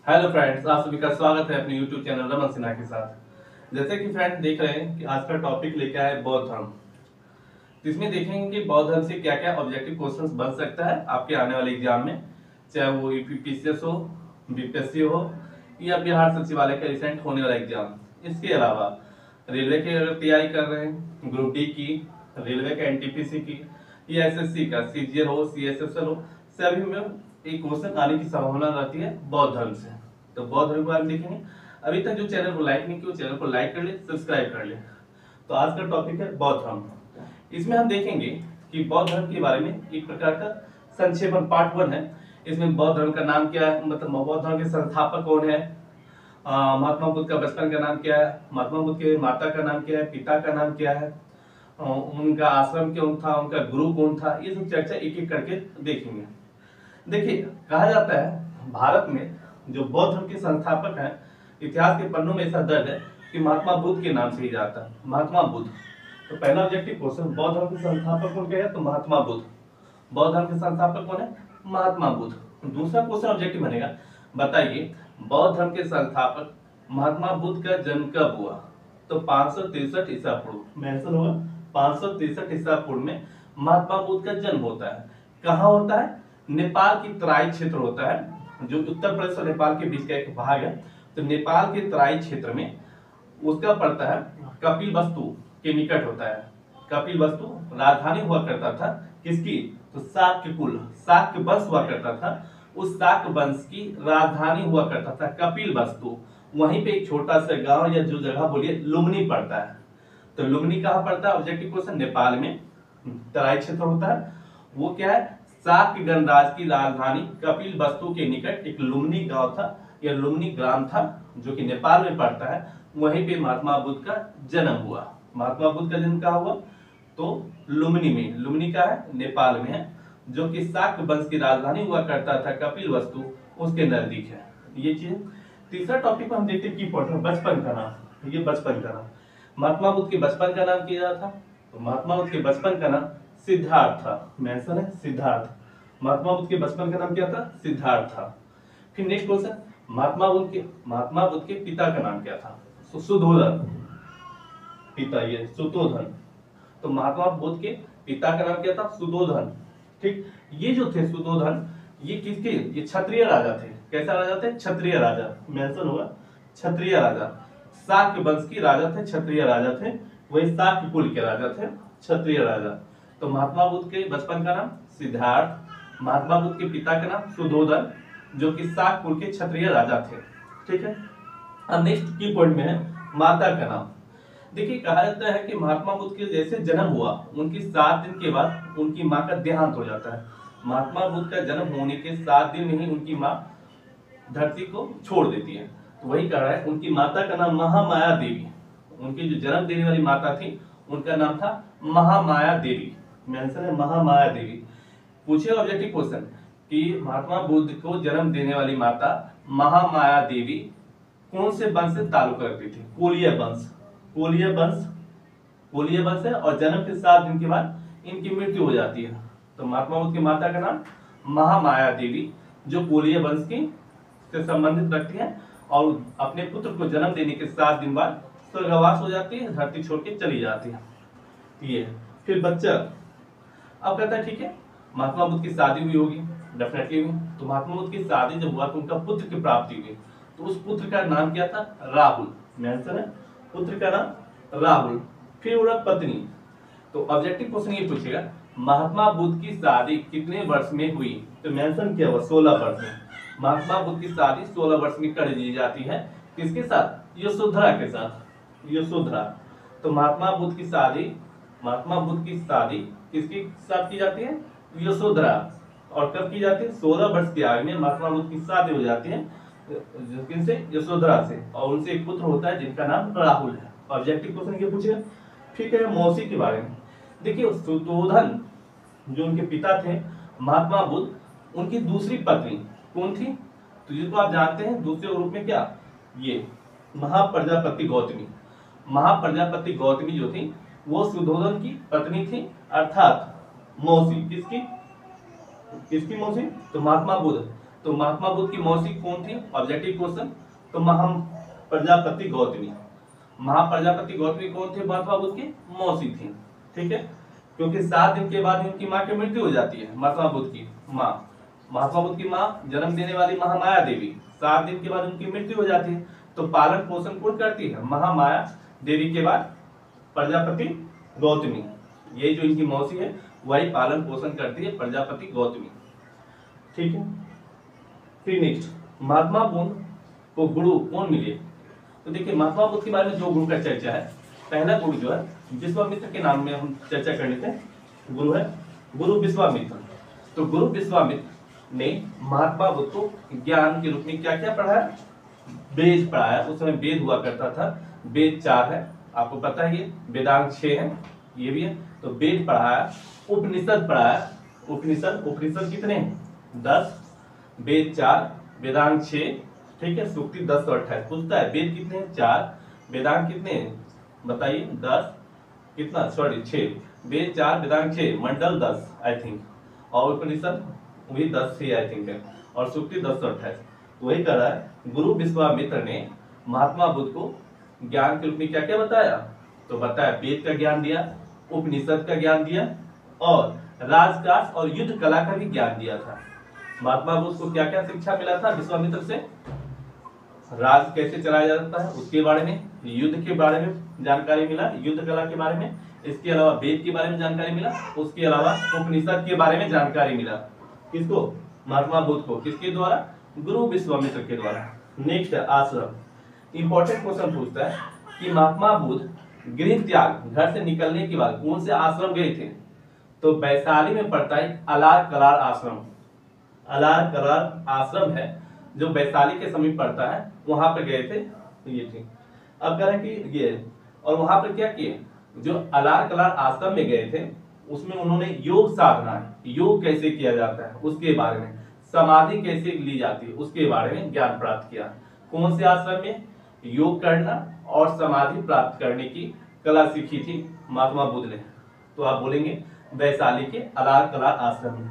Hello friends, आप सभी का स्वागत है अपने यूट्यूब चैनल रमन सिन्हा के साथ। जैसे कि फ्रेंड्स देख रहे हैं कि आज का टॉपिक लेके आए बौद्ध धर्म। तो इसमें देखेंगे कि बौद्ध धर्म से क्या क्या ऑब्जेक्टिव क्वेश्चंस बन सकता है आपके आने वाले एग्जाम में, चाहे वो यूपीपीसीएस हो, बीपीएससी हो या बिहार सचिवालय का रिसेंट होने वाला एग्जाम। इसके अलावा रेलवे की अगर तैयारी कर रहे हैं, ग्रुप डी की, रेलवे का एनटीपीसी की या एसएससी का सीजीएल हो, सीएसएसएल हो, सभी में एक क्वेश्चन आने की संभावना रहती है बौद्ध धर्म से। तो बौद्ध धर्म को आप देखेंगे। अभी तक जो चैनल को लाइक नहीं किया, चैनल को लाइक कर ले, सब्सक्राइब कर ले। तो आज का टॉपिक है बौद्ध धर्म। इसमें हम देखेंगे कि बौद्ध धर्म के बारे में एक प्रकार का संक्षेपण पार्ट 1 है। इसमें बौद्ध धर्म का नाम क्या है, मतलब बौद्ध धर्म के संस्थापक कौन है, महात्मा बुद्ध का बचपन का नाम क्या है, महात्मा बुद्ध के माता का नाम क्या है, पिता का नाम क्या है, उनका आश्रम कौन था, उनका गुरु कौन था, ये सब चर्चा एक एक करके देखेंगे। देखिए, कहा जाता है भारत में जो बौद्ध धर्म के संस्थापक हैं, इतिहास के पन्नों में ऐसा दर्ज है कि महात्मा बुद्ध के नाम से ही जाता है, महात्मा बुद्ध। तो पहला ऑब्जेक्टिव क्वेश्चन, बौद्ध धर्म के संस्थापक कौन है, तो महात्मा बुद्ध। बौद्ध धर्म के संस्थापक कौन है, महात्मा बुद्ध। दूसरा क्वेश्चन ऑब्जेक्टिव बनेगा, बताइए बौद्ध धर्म के संस्थापक महात्मा बुद्ध का जन्म कब हुआ, तो 563 ईसा पूर्व मेंशन होगा। 563 ईसा पूर्व में महात्मा बुद्ध का जन्म होता है। कहाँ होता है, नेपाल की तराई क्षेत्र होता है, जो उत्तर प्रदेश और नेपाल के बीच का एक भाग है। तो नेपाल के तराई क्षेत्र में उसका पड़ता है, कपिलवस्तु के निकट होता है। कपिलवस्तु राजधानी हुआ करता था किसकी, तो शाक्य कुल, शाक्य वंश हुआ करता था। उस शाक्य वंश की राजधानी हुआ करता था कपिलवस्तु। वहीं पे एक छोटा सा गांव या जो जगह बोलिए लुम्बिनी पड़ता है। तो लुम्बिनी कहाँ पड़ता है, ऑब्जेक्टिव क्वेश्चन, नेपाल में तराई क्षेत्र होता है। वो क्या है, शाक्य गणराज्य की राजधानी कपिलवस्तु के निकट एक लुम्बिनी गांव था या लुम्बिनी ग्राम था, जो कि नेपाल में पड़ता है। वहीं पे महात्मा बुद्ध का जन्म हुआ। महात्मा बुद्ध का जन्म कहाँ हुआ, तो लुम्बिनी में। लुम्बिनी का है, नेपाल में है, जो कि शाक्य वंश की राजधानी हुआ करता था कपिलवस्तु, उसके नजदीक है ये चीज। तीसरा टॉपिक हम देखते हैं की पॉइंट, बचपन का नाम। ये बचपन का नाम, महात्मा बुद्ध के बचपन का नाम किया था, तो महात्मा बुद्ध के बचपन का नाम सिद्धार्थ था। मेंशन है सिद्धार्थ। महात्मा बुद्ध के बचपन का नाम क्या था, सिद्धार्थ था। फिर नेक्स्ट क्वेश्चन, महात्मा बुद्ध के पिता का नाम क्या था, सुधोधन। पिता ये सुधोधन। तो महात्मा बुद्ध के पिता का नाम क्या था, सुधोधन। ठीक, ये जो थे सुधोधन, ये किसके, ये क्षत्रिय राजा थे। कैसा राजा थे, क्षत्रिय राजा। मेंशन होगा क्षत्रिय राजा, शाक्य वंश की राजा थे, क्षत्रिय राजा थे। वही शाक्य कुल के राजा थे, क्षत्रिय राजा। तो महात्मा बुद्ध के बचपन का नाम सिद्धार्थ, महात्मा बुद्ध के पिता का नाम सुधोधन, जो कि शाक्य कुल के क्षत्रिय राजा थे। ठीक है। अब नेक्स्ट की पॉइंट में है माता का नाम। देखिए, कहा जाता है कि महात्मा बुद्ध के जैसे जन्म हुआ, उनकी 7 दिन के बाद उनकी माँ का देहांत हो जाता है। महात्मा बुद्ध का जन्म होने के 7 दिन में ही उनकी माँ धरती को छोड़ देती है। तो वही कह रहा है, उनकी माता का नाम महामाया देवी। उनकी जो जन्म देने वाली माता थी, उनका नाम था महामाया देवी। मेंशन है महामाया देवी। पूछिए ऑब्जेक्टिव क्वेश्चन कि महात्मा बुद्ध को जन्म देने वाली माता महामाया देवी कौन से वंश से ताल्लुक रखती थी, कोलिय वंश। कोलिय वंश है, और जन्म के 7 दिन के बाद इनकी मृत्यु हो जाती है। तो महात्मा बुद्ध की माता का नाम महामाया देवी, जो कोलिय वंश की से संबंधित रखती है, और अपने पुत्र को जन्म देने के 7 दिन बाद स्वर्गवास हो जाती है, धरती छोड़ के चली जाती है। ये फिर बच्चा, अब कहता है ठीक है, महात्मा बुद्ध की शादी हुई होगी, डेफिनेटली हुई। तो महात्मा बुद्ध की शादी जब हुआ तो उनका पुत्र की प्राप्ति हुई। तो उस पुत्र का नाम क्या था, राहुल। मेंशन है पुत्र का नाम राहुल। फिर उनका पत्नी। तो ऑब्जेक्टिव क्वेश्चन ये पूछेगा, महात्मा बुद्ध की शादी कितने वर्ष में हुई, तो मेंशन किया हुआ 16 वर्ष में। महात्मा बुद्ध की शादी 16 वर्ष में कर दी जाती है। किसके साथ, यशोधरा के साथ, यशोधरा। तो महात्मा बुद्ध की शादी किसके साथ की जाती है, यशोधरा। और कब की जाती है, 16 वर्ष की आयु में महात्मा बुद्ध की शादी हो जाती है, किनसे, यशोधरा से। और उनसे एक पुत्र होता है जिनका नाम राहुल है। ऑब्जेक्टिव क्वेश्चन ये पूछेगा। ठीक है, मौसी के बारे में देखिए, सुधोधन जो उनके पिता थे महात्मा बुद्ध, उनकी दूसरी पत्नी कौन थी, तो जिसको आप जानते हैं दूसरे रूप में क्या, ये महाप्रजापति गौतमी। महाप्रजापति गौतमी जो थी वो सुधोधन की पत्नी थी, अर्थात मौसी। किसकी मौसी, तो महात्मा बुद्ध, तो महात्मा बुद्ध की मौसी कौन थी? Objective question. तो प्रजापति गौतमी। महाप्रजापति गौतमी कौन थे? महात्मा बुद्ध की मौसी थी। ठीक है, क्योंकि 7 दिन के बाद उनकी माँ की मृत्यु हो जाती है, महात्मा बुद्ध की माँ। महात्मा बुद्ध की माँ जन्म देने वाली महामाया देवी, 7 दिन के बाद उनकी मृत्यु हो जाती है। तो पालन पोषण कौन करती है? महामाया देवी के बाद प्रजापति गौतमी। ये जो इनकी मौसी है वही पालन पोषण करती है, प्रजापति गौतमी। ठीक है, फिर नेक्स्ट, महात्मा बुद्ध को गुरु कौन मिले? तो देखिए महात्मा बुद्ध के बारे में 2 गुरु का चर्चा है। पहला गुरु जो है विश्वामित्र के नाम में हम चर्चा कर लेते हैं। गुरु है गुरु विश्वामित्र। तो गुरु विश्वामित्र ने महात्मा बुद्ध को ज्ञान के रूप में क्या क्या पढ़ाया? वेद पढ़ाया। उस समय वेद हुआ करता था, वेद 4 है, आपको पता है, ये वेदांग 6 है, ये भी है। तो वेद पढ़ाया, उपनिषद पढ़ाया। उपनिषद कितने? 10, वेद 4, वेदांग 6। ठीक है, सूक्ति 10 और 28 पूछता है वेद कितने हैं? 4, वेदांग कितने हैं बताइए? 10 कितना, sorry 6, Veda 4 Vedang 6, Mandal 10 I think, और उपनिषद वही 10 से आई थिंक है, और सूक्ति 10 और 28। तो वही कर रहा है, गुरु विश्वामित्र ने महात्मा बुद्ध को ज्ञान के रूप में क्या क्या बताया? तो बताया वेद का ज्ञान दिया, उपनिषद का ज्ञान दिया, और राजकाज और युद्ध कला का भी ज्ञान दिया था। महात्मा बुद्ध को क्या क्या शिक्षा मिला था विश्वामित्र से? राज कैसे चलाया जाता है उसके बारे में, युद्ध के बारे में जानकारी मिला, युद्ध कला के बारे में, इसके अलावा वेद के बारे में जानकारी मिला, उसके अलावा उपनिषद के बारे में जानकारी मिला। किसको? महात्मा बुद्ध को। किसके द्वारा? गुरु विश्वामित्र के द्वारा। नेक्स्ट है आश्रम। इंपॉर्टेंट क्वेश्चन पूछता है कि महात्मा बुद्ध गृह त्याग, घर से निकलने के बाद कौन से आश्रम गए थे? तो वैशाली में पड़ता है अलार कलार आश्रम। अलार कलार आश्रम है जो वैशाली के समीप पड़ता है, वहां पे गए थे ये थे। अब कह रहे हैं कि ये, और वहां पर क्या किए? जो अलार कलार आश्रम में गए थे उसमें उन्होंने योग साधना, योग कैसे किया जाता है उसके बारे में, समाधि कैसे ली जाती है उसके बारे में ज्ञान प्राप्त किया। कौन से आश्रम में? योग करना और समाधि प्राप्त करने की कला सीखी थी महात्मा बुद्ध ने। तो आप बोलेंगे वैशाली के अलार कलार आश्रम में।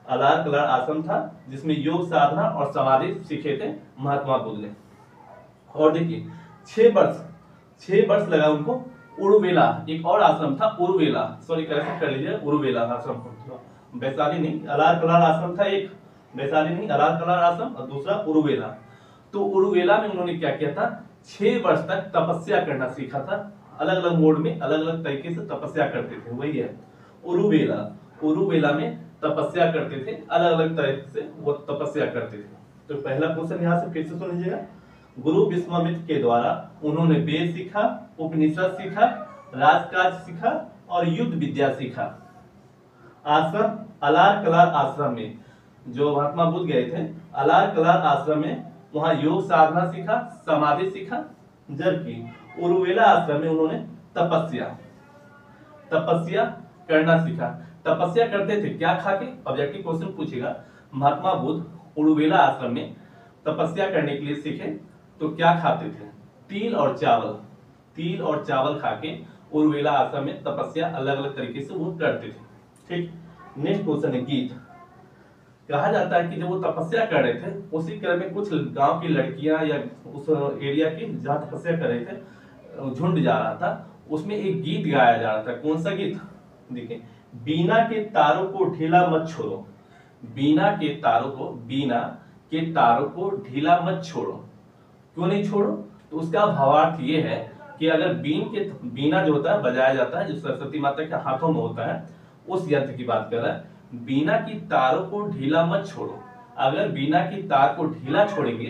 अलार कलार आश्रम था जिसमें योग साधना और समाधि सीखे थे महात्मा बुद्ध ने। और देखिए 6 वर्ष लगा उनको उरुवेला, एक और आश्रम था उरुवेला, सॉरी करेक्ट कर लीजिए, उरुवेला आश्रम को, वैशाली नहीं, अलार कलार आश्रम था एक, वैशाली नहीं, अलार कलार आश्रम, और दूसरा उरुवेला। तो उरुवेला में उन्होंने क्या किया था? 6 वर्ष तक तपस्या करना सीखा था। अलग अलग मोड में अलग अलग तरीके से तपस्या करते थे, वही है उरुवेला। उरुवेला में तपस्या करते थे, अलग अलग तरीके से वो तपस्या करते थे। तो पहला क्वेश्चन यहाँ से फिर से सुन लीजिएगा। गुरु विश्वामित्र के द्वारा उन्होंने वेद सीखा, उपनिषद सीखा, राजकाज सीखा और युद्ध विद्या सीखा। आश्रम अलार कलार आश्रम में जो महात्मा बुद्ध गए थे, अलार कलार आश्रम में वहां योग साधना सीखा, समाधि सीखा, जबकि उरुवेला आश्रम में उन्होंने तपस्या करना सीखा। तपस्या करते थे क्या खा के? ऑब्जेक्टिव क्वेश्चन पूछेगा। महात्मा बुद्ध उरुवेला आश्रम में तपस्या करने के लिए सीखे तो क्या खाते थे? तिल और चावल खा के उरुवेला आश्रम में तपस्या अलग अलग तरीके से वो करते थे। ठीक, नेक्स्ट क्वेश्चन है गीत। कहा जाता है कि जब वो तपस्या कर रहे थे उसी क्रम में कुछ गांव की लड़कियां या उस एरिया की जहां तपस्या कर रहे थे झुंड जा रहा था, उसमें एक गीत गाया जा रहा था। कौन सा गीत? देखिए, बीना के तारों को ढीला मत छोड़ो, बीना के तारों को ढीला मत छोड़ो। क्यों नहीं छोड़ो? तो उसका भावार्थ ये है कि अगर बीना जो होता है बजाया जाता है, जो सरस्वती माता के हाथों में होता है, उस यंत्र की बात कर रहा है। बीना की तारों को ढीला मत छोड़ो। अगर बीना की तार को ढीला छोड़ेंगे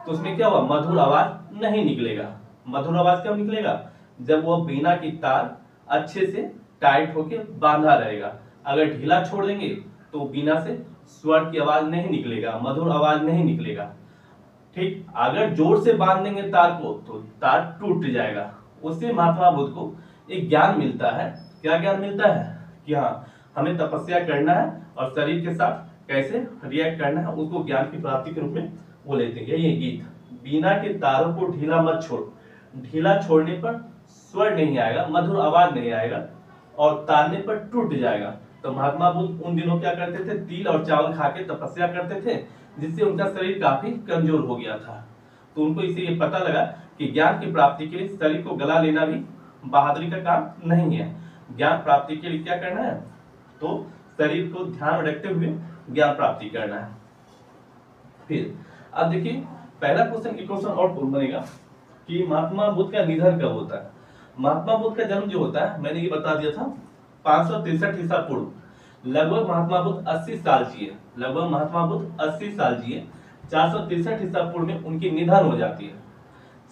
तो उसमें क्या हुआ? मधुर आवाज नहीं निकलेगा। मधुर आवाज कब निकलेगा? जब वो बीना की तार अच्छे से टाइट होके बांधा रहेगा। अगर ढीला छोड़ देंगे तो बीना से स्वर की आवाज नहीं निकलेगा, मधुर आवाज नहीं निकलेगा। ठीक, अगर जोर से बांध देंगे तार को तो तार टूट जाएगा। उससे महात्मा बुद्ध को एक ज्ञान मिलता है। क्या ज्ञान मिलता है? कि हाँ, हमें तपस्या करना है और शरीर के साथ कैसे रिएक्ट करना है, उसको ज्ञान की प्राप्ति के रूप में वो लेते हैं। ये गीत, बीना के तारों को ढीला मत छोड़। ढीला छोड़ने पर स्वर नहीं आएगा, मधुर आवाज नहीं आएगा, और तारने पर टूट जाएगा। तो महात्मा बुद्ध उन दिनों क्या करते थे, तिल और चावल खा के तपस्या करते थे, जिससे उनका शरीर काफी कमजोर हो गया था। तो उनको इसे ये पता लगा कि ज्ञान की प्राप्ति के लिए शरीर को गला लेना भी बहादुरी का काम नहीं है। ज्ञान प्राप्ति के लिए क्या करना है, तो शरीर को ध्यान में रखते हुए ज्ञान प्राप्ति करना है। फिर अब देखिए पहला क्वेश्चन और बनेगा कि महात्मा बुद्ध का निधन कब होता है। महात्मा बुद्ध का जन्म जो होता है, मैंने ये बता दिया था 563 ईसा पूर्व। लगभग महात्मा बुद्ध 80 साल जिए, लगभग महात्मा बुद्ध 80 साल जिए। 463 ईसा पूर्व में उनकी निधन हो जाती है,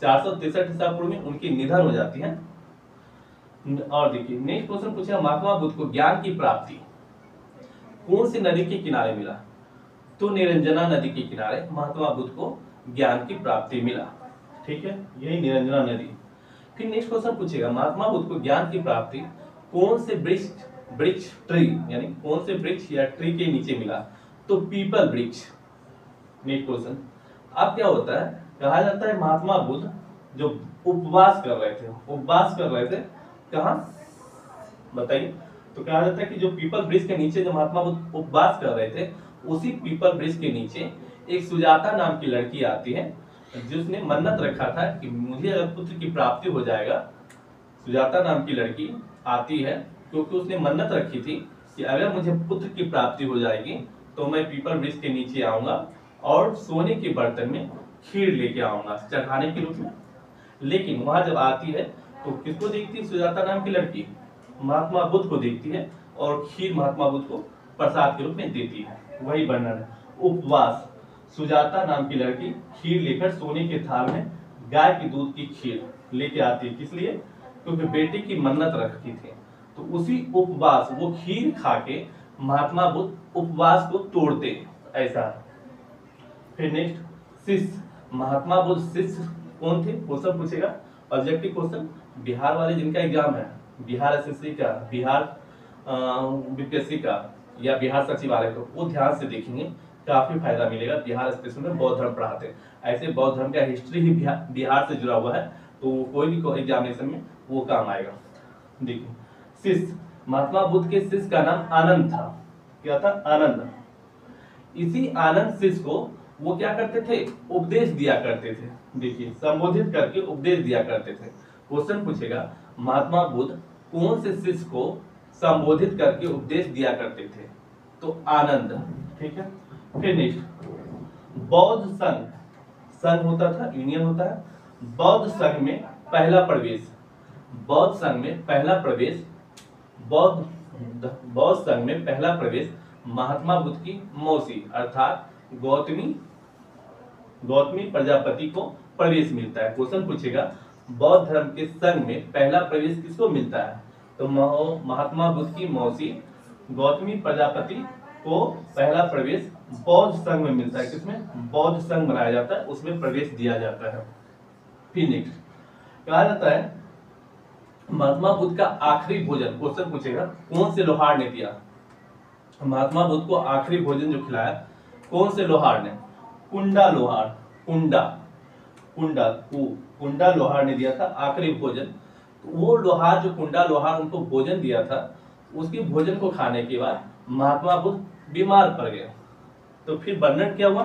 463 ईसा पूर्व में उनकी निधन हो जाती है। और देखिए नेक्स्ट क्वेश्चन पूछा, महात्मा बुद्ध को ज्ञान की प्राप्ति कौन सी नदी के किनारे मिला। तो निरंजना नदी के किनारे महात्मा बुद्ध को ज्ञान की प्राप्ति मिला। ठीक है, यही निरंजना नदी। फिर नेक्स्ट क्वेश्चन पूछेगा, महात्मा बुद्ध को ज्ञान की प्राप्ति कौन से वृक्ष ट्री, यानी कौन से वृक्ष या ट्री के नीचे मिला। तो पीपल वृक्ष। नेक्स्ट क्वेश्चन, अब क्या होता है, कहा जाता है महात्मा बुद्ध जो उपवास कर रहे थे कहाँ बताइए। तो कहा जाता है कि जो पीपल वृक्ष के नीचे जो महात्मा बुद्ध उपवास कर रहे थे, उसी पीपल वृक्ष के नीचे एक सुजाता नाम की लड़की आती है, जिसने मन्नत रखा था कि मुझे अगर पुत्र की प्राप्ति हो जाएगा। सुजाता नाम की लड़की आती है क्योंकि उसने मन्नत रखी थी कि अगर मुझे पुत्र की प्राप्ति हो जाएगी तो मैं पीपल वृक्ष के नीचे आऊंगा और सोने के बर्तन में खीर लेके आऊंगा चढ़ाने के रूप में। लेकिन वहां जब आती है तो किसको देखती है, सुजाता नाम की लड़की महात्मा बुद्ध को देखती है और खीर महात्मा बुद्ध को प्रसाद के रूप में देती है। वही वर्णन है, उपवास। सुजाता नाम की लड़की खीर लेकर सोने के थाल में गाय के दूध की खीर लेके आती है, किस लिए, क्योंकि बेटे की मन्नत रखी थी। तो उसी उपवास, वो खीर खा के महात्मा बुद्ध उपवास को तोड़ते, ऐसा। फिर नेक्स्ट शिष्य, महात्मा बुद्ध शिष्य कौन थे, क्वेश्चन पूछेगा ऑब्जेक्टिव क्वेश्चन। बिहार वाले जिनका एग्जाम है, बिहार एसएससी का, बिहार बीपीएससी का या बिहार सचिवालय का, वो ध्यान से देखेंगे, काफी फायदा मिलेगा। बिहार स्पेशल में बौद्ध धर्म पढ़ाते हैं, ऐसे बौद्ध धर्म का हिस्ट्री ही बिहार से जुड़ा हुआ है, तो कोई भी एग्जामिनेशन में वो काम आएगा। देखिए शिष्य, महात्मा बुद्ध के शिष्य का नाम आनंद था। क्या था, आनंद। इसी आनंद शिष्य को वो क्या करते थे, उपदेश दिया करते थे। देखिए संबोधित करके उपदेश दिया करते थे। क्वेश्चन पूछेगा, महात्मा बुद्ध कौन से शिष्य को संबोधित करके उपदेश दिया करते थे। तो आनंद। ठीक है, फिर नेक्स्ट बौद्ध संघ, संघ होता था, यूनियन होता है। बौद्ध संघ में पहला प्रवेश, बौद्ध संघ में पहला प्रवेश, बौद्ध संघ में पहला प्रवेश महात्मा बुद्ध की मौसी अर्थात गौतमी प्रजापति को प्रवेश मिलता है। क्वेश्चन पूछेगा, बौद्ध धर्म के संघ में पहला प्रवेश किसको मिलता है। तो महात्मा बुद्ध की मौसी गौतमी प्रजापति को पहला प्रवेश बौद्ध संघ में मिलता है। किसमें, बौद्ध संघ बनाया जाता है, उसमें प्रवेश दिया जाता है। फिर नेक्स्ट कहा जाता है महात्मा बुद्ध का आखिरी भोजन, क्वेश्चन पूछेगा कौन से लोहार ने दिया। महात्मा बुद्ध को आखिरी भोजन जो खिलाया कौन से लोहार ने, कुंडा लोहार, कुंडा लोहार ने दिया था आखिरी भोजन। तो वो लोहार, जो कुंडा लोहार उनको भोजन दिया था, उसके भोजन को खाने के बाद महात्मा बुद्ध बीमार पड़ गए। तो फिर वर्णन क्या हुआ,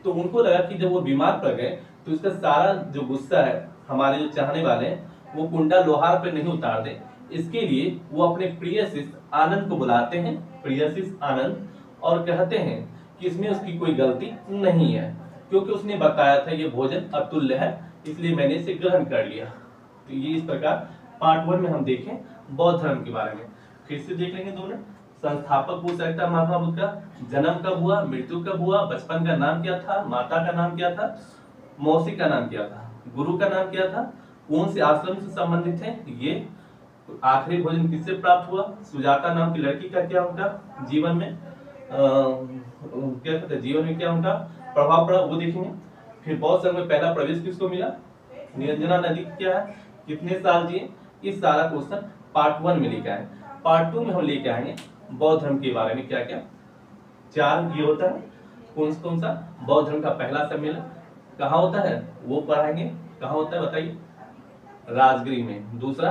तो उनको लगा कि जब वो बीमार पड़ गए तो इसका सारा जो गुस्सा है हमारे जो चाहने वाले हैं वो कुंडा लोहार पे नहीं उतार दे। इसके लिए वो अपने प्रिय शिष्य आनंद को बुलाते हैं, प्रिय शिष्य आनंद, और कहते हैं कि इसमें उसकी कोई गलती नहीं है, क्योंकि उसने बताया था ये भोजन अतुल्य है, इसलिए मैंने इसे ग्रहण कर लिया। तो ये इस प्रकार पार्ट 1 में हम देखें बौद्ध धर्म के बारे में। फिर से देख लेंगे 2 मिनट। संस्थापक पूछ सकता है महात्मा बुद्ध का, जन्म कब हुआ, मृत्यु कब हुआ, बचपन का नाम क्या था, माता का नाम क्या था, मौसी का नाम क्या था, गुरु का नाम क्या था, कौन से आश्रम से संबंधित है ये, आखिरी भोजन किससे प्राप्त हुआ, सुजाता नाम की लड़की का क्या उनका जीवन में क्या कहते हैं, जीवन में क्या उनका प्रभाव पड़ा, वो देखेंगे। फिर बौद्ध संघ में पहला प्रवेश किसको मिला, निरंजना नदी क्या है, कितने साल जिए, इस सारा क्वेश्चन पार्ट 1 में लेके आए। पार्ट 2 में हम लेके आएंगे बौद्ध धर्म के बारे में, क्या क्या 4 ये होता है, कौन सा बौद्ध धर्म का पहला सम्मेलन कहाँ होता है वो पढ़ाएंगे। कहाँ होता है बताइए, राजगीर में। दूसरा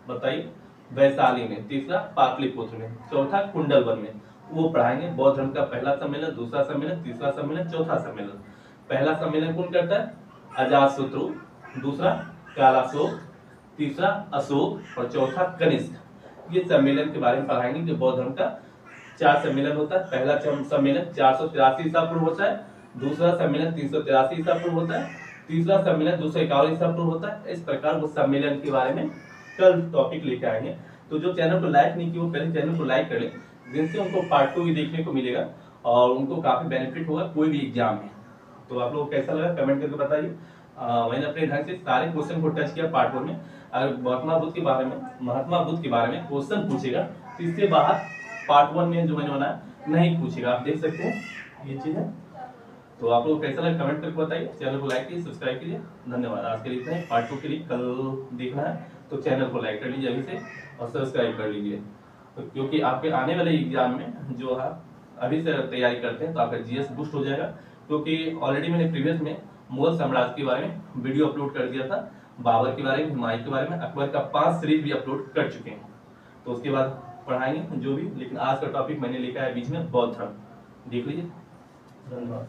बताइए वैशाली में, तीसरा पाटलिपुत्र में, चौथा कुंडलवन में। वो पढ़ाएंगे बौद्ध धर्म का पहला सम्मेलन, दूसरा सम्मेलन, तीसरा सम्मेलन, चौथा सम्मेलन। पहला सम्मेलन कौन करता है? अजातशत्रु, दूसरा कालाशोक, तीसरा अशोक और चौथा कनिष्क। ये सम्मेलन के बारे में पढ़ाएंगे कि बौद्ध धर्म का 4 सम्मेलन होता है। पहला सम्मेलन 483 ईसा पूर्व होता है, दूसरा सम्मेलन 383 ईसा पूर्व होता है, तीसरा सम्मेलन 251 ईसा पूर्व होता है। इस प्रकार वो सम्मेलन के बारे में कल टॉपिक लेके आएंगे। तो जो चैनल को लाइक नहीं किया वो पहले चैनल को लाइक कर ले, जिनसे उनको पार्ट 2 भी देखने को मिलेगा और उनको काफी बेनिफिट होगा कोई भी एग्जाम में। तो आप लोगों को कैसा लगा कमेंट करके बताइए। मैंने अपने ढंग से सारे क्वेश्चन को टच किया पार्ट 1 में। अगर महात्मा बुद्ध के बारे में क्वेश्चन पूछेगा तो इससे बाहर पार्ट 1 में जो मैंने बनाया नहीं पूछेगा। आप देख सकते हैं ये चीज है। तो आप लोग कैसा लगा कमेंट करके बताइए। चैनल को लाइक कीजिए, सब्सक्राइब कीजिए। धन्यवाद। आज के लिए इतना ही। पार्ट 2 के लिए कल देखना है तो चैनल को लाइक कर लीजिए अभी से और सब्सक्राइब कर लीजिए, क्योंकि आपके आने वाले एग्जाम में जो आप अभी से तैयारी करते हैं तो आपका जीएस बूस्ट हो जाएगा। क्योंकि ऑलरेडी मैंने प्रीवियस में मुगल साम्राज्य के बारे में वीडियो अपलोड कर दिया था, बाबर के बारे में, हुमायूं के बारे में, अकबर का 5 सीरीज भी अपलोड कर चुके हैं। तो उसके बाद पढ़ाएंगे जो भी, लेकिन आज का टॉपिक मैंने लिखा है बीच में बौद्ध धर्म, देख लीजिए। धन्यवाद।